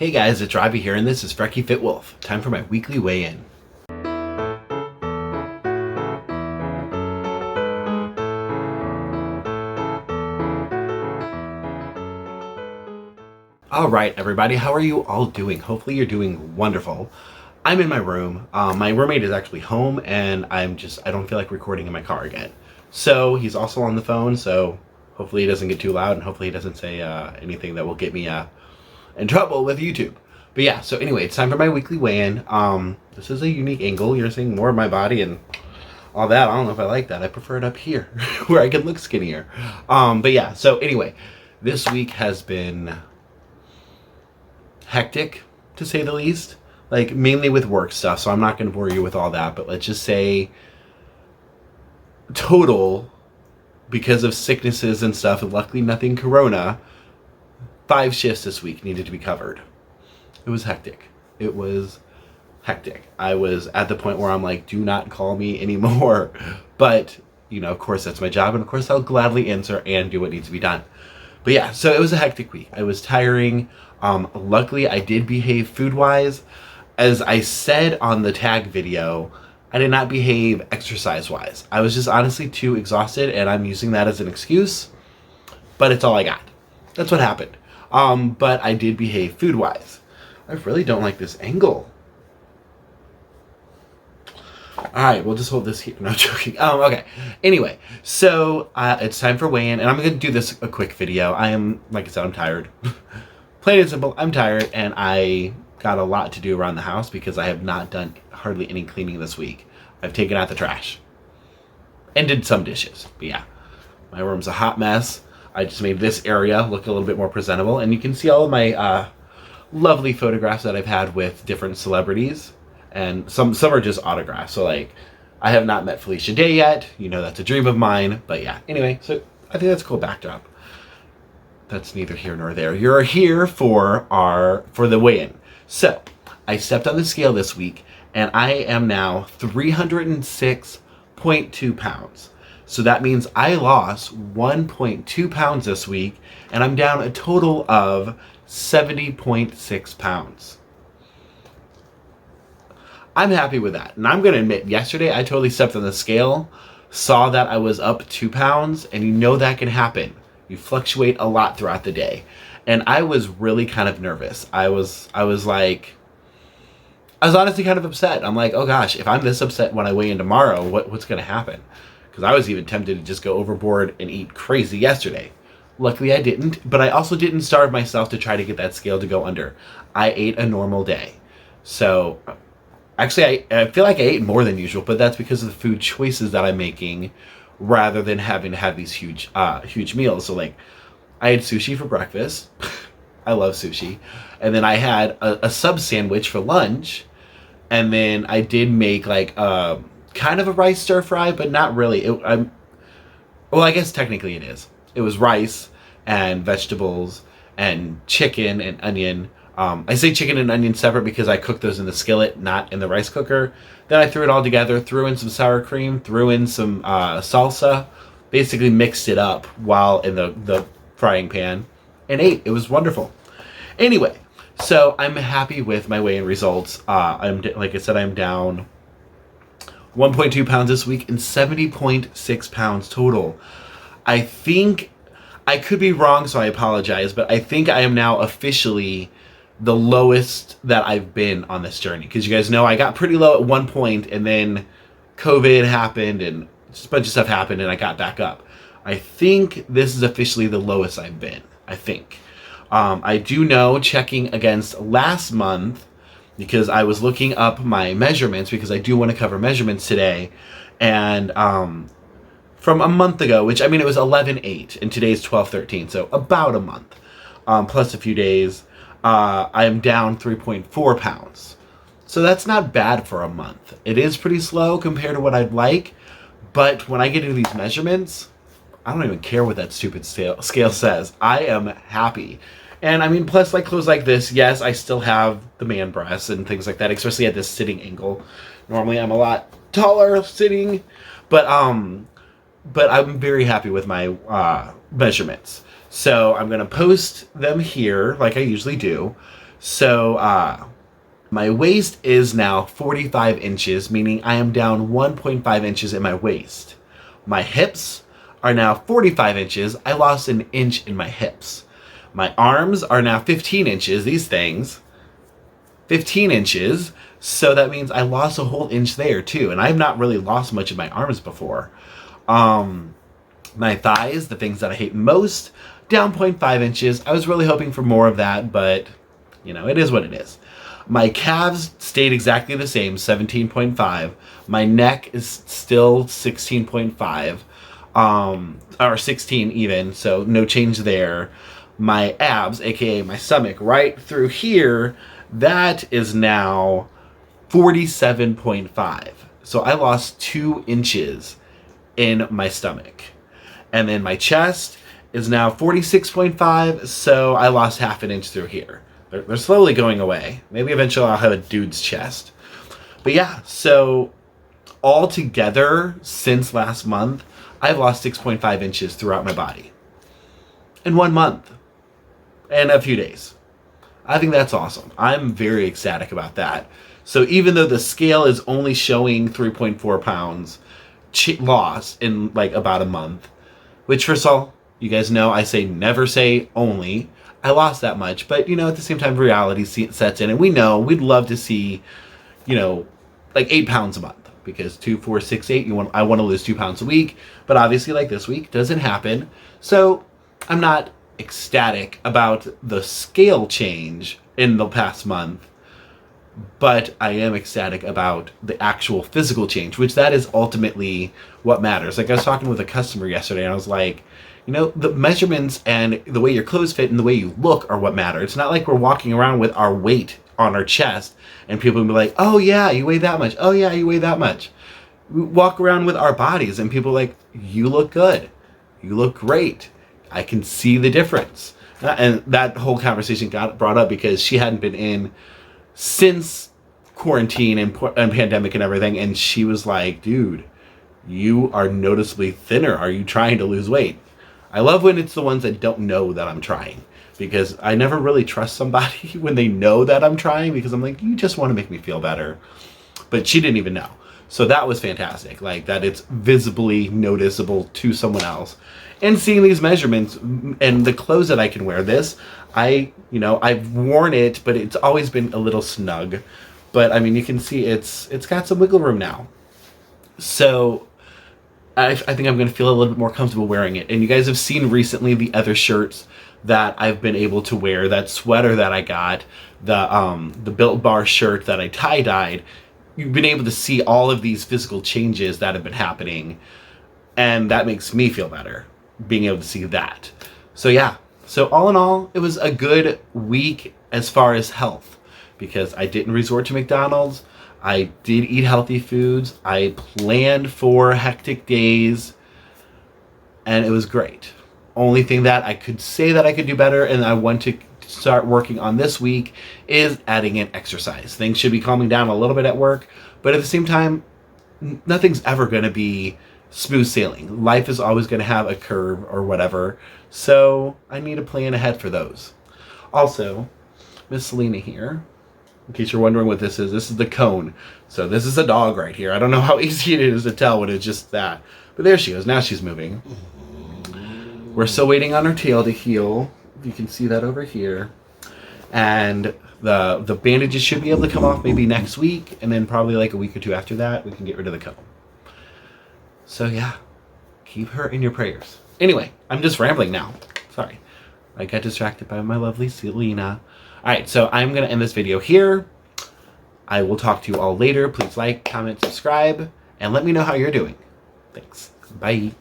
Hey guys, it's Robbie here, and this is FrekiFitWolf. Time for my weekly weigh-in. Alright everybody, how are you all doing? Hopefully you're doing wonderful. I'm in my room. My roommate is actually home, and I don't feel like recording in my car again. So he's also on the phone, so hopefully he doesn't get too loud, and hopefully he doesn't say anything that will get me in trouble with YouTube. But yeah, so anyway, it's time for my weekly weigh-in. This is a unique angle. You're seeing more of my body and all that. I don't know if I like that. I prefer it up here where I can look skinnier. But yeah, so anyway, this week has been hectic, to say the least. Like, mainly with work stuff, so I'm not going to bore you with all that. But let's just say total, because of sicknesses and stuff, and luckily nothing corona, 5 shifts this week needed to be covered. It was hectic. It was hectic. I was at the point where I'm like, do not call me anymore. But, you know, of course that's my job, and of course I'll gladly answer and do what needs to be done. But yeah, so it was a hectic week. It was tiring. Luckily I did behave food-wise. As I said on the tag video, I did not behave exercise-wise. I was just honestly too exhausted, and I'm using that as an excuse, but it's all I got. That's what happened. But I did behave food-wise. I really don't like this angle. Alright, we'll just hold this here. No, joking. Okay. Anyway, so it's time for weigh-in, and I'm going to do this a quick video. I am, like I said, I'm tired. Plain and simple, I'm tired, and I got a lot to do around the house because I have not done hardly any cleaning this week. I've taken out the trash and did some dishes. But yeah, my room's a hot mess. I just made this area look a little bit more presentable, and you can see all of my lovely photographs that I've had with different celebrities, and some are just autographs. So like, I have not met Felicia Day yet. You know, that's a dream of mine. But yeah, anyway, so I think that's a cool backdrop. That's neither here nor there. You're here for the weigh-in. So I stepped on the scale this week, and I am now 306.2 pounds. So that means I lost 1.2 pounds this week, and I'm down a total of 70.6 pounds. I'm happy with that. And I'm going to admit, yesterday I totally stepped on the scale, saw that I was up 2 pounds, and you know that can happen. You fluctuate a lot throughout the day. And I was really kind of nervous. I was honestly kind of upset. I'm like, oh gosh, if I'm this upset when I weigh in tomorrow, what's going to happen? Because I was even tempted to just go overboard and eat crazy yesterday. Luckily I didn't, but I also didn't starve myself to try to get that scale to go under. I ate a normal day. So, actually I feel like I ate more than usual, but that's because of the food choices that I'm making rather than having to have these huge meals. So like, I had sushi for breakfast. I love sushi. And then I had a sub sandwich for lunch. And then I did make like kind of a rice stir fry, but not really. Well, I guess technically it is. It was rice and vegetables and chicken and onion. I say chicken and onion separate because I cooked those in the skillet, not in the rice cooker. Then I threw it all together, threw in some sour cream, threw in some salsa, basically mixed it up while in the frying pan, and ate. It was wonderful. Anyway, so I'm happy with my weigh-in results. Like I said, I'm down 1.2 pounds this week and 70.6 pounds total. I think, I could be wrong, so I apologize, but I think I am now officially the lowest that I've been on this journey. Because you guys know I got pretty low at one point, and then COVID happened, and just a bunch of stuff happened, and I got back up. I think this is officially the lowest I've been, I think. I do know, checking against last month, because I was looking up my measurements, because I do want to cover measurements today, and from a month ago, which, I mean, it was 11/8, and today's 12/13, so about a month, plus a few days, I am down 3.4 pounds. So that's not bad for a month. It is pretty slow compared to what I'd like, but when I get into these measurements, I don't even care what that stupid scale says. I am happy. And I mean, plus like clothes like this, yes, I still have the man breasts and things like that, especially at this sitting angle. Normally I'm a lot taller sitting, but I'm very happy with my measurements. So I'm going to post them here like I usually do. So my waist is now 45 inches, meaning I am down 1.5 inches in my waist. My hips are now 45 inches. I lost an inch in my hips. My arms are now 15 inches, these things. 15 inches. So that means I lost a whole inch there too. And I've not really lost much of my arms before. My thighs, the things that I hate most, down 0.5 inches. I was really hoping for more of that, but you know, it is what it is. My calves stayed exactly the same, 17.5. My neck is still 16.5, or 16 even, so no change there. My abs, aka my stomach, right through here, that is now 47.5. So I lost 2 inches in my stomach. And then my chest is now 46.5, so I lost half an inch through here. They're slowly going away. Maybe eventually I'll have a dude's chest. But yeah, so all together since last month, I've lost 6.5 inches throughout my body. In 1 month. And a few days. I think that's awesome. I'm very ecstatic about that. So even though the scale is only showing 3.4 pounds loss in like about a month, which first of all, you guys know I say never say only. I lost that much, but you know, at the same time, reality sets in, and we know we'd love to see, you know, like 8 pounds a month, because 2, 4, 6, 8. I want to lose 2 pounds a week, but obviously, like this week, doesn't happen. So I'm not ecstatic about the scale change in the past month, but I am ecstatic about the actual physical change, which that is ultimately what matters. Like I was talking with a customer yesterday, and I was like, you know, the measurements and the way your clothes fit and the way you look are what matter. It's not like we're walking around with our weight on our chest and people will be like, oh yeah, you weigh that much. Oh yeah, you weigh that much. We walk around with our bodies and people are like, you look good. You look great. I can see the difference. And that whole conversation got brought up because she hadn't been in since quarantine and pandemic and everything. And she was like, dude, you are noticeably thinner. Are you trying to lose weight? I love when it's the ones that don't know that I'm trying, because I never really trust somebody when they know that I'm trying, because I'm like, you just want to make me feel better. But she didn't even know. So that was fantastic. Like that it's visibly noticeable to someone else. And seeing these measurements and the clothes that I can wear, I've worn it, but it's always been a little snug. But I mean, you can see it's got some wiggle room now. So I think I'm going to feel a little bit more comfortable wearing it. And you guys have seen recently the other shirts that I've been able to wear. That sweater that I got, the Built Bar shirt that I tie-dyed. You've been able to see all of these physical changes that have been happening. And that makes me feel better, being able to see that. So yeah. So all in all, it was a good week as far as health, because I didn't resort to McDonald's. I did eat healthy foods. I planned for hectic days, and it was great. Only thing that I could say that I could do better, and I want to start working on this week, is adding in exercise. Things should be calming down a little bit at work, but at the same time, nothing's ever going to be smooth sailing. Life is always going to have a curve or whatever, so I need to plan ahead for those. Also, Miss Selena here. In case you're wondering what this is the cone. So this is a dog right here. I don't know how easy it is to tell when it's just that. But there she goes. Now she's moving. We're still waiting on her tail to heal. You can see that over here. And the bandages should be able to come off maybe next week. And then probably like a week or two after that, we can get rid of the cone. So yeah, keep her in your prayers. Anyway, I'm just rambling now. Sorry. I got distracted by my lovely Selena. Alright, so I'm going to end this video here. I will talk to you all later. Please like, comment, subscribe, and let me know how you're doing. Thanks. Bye.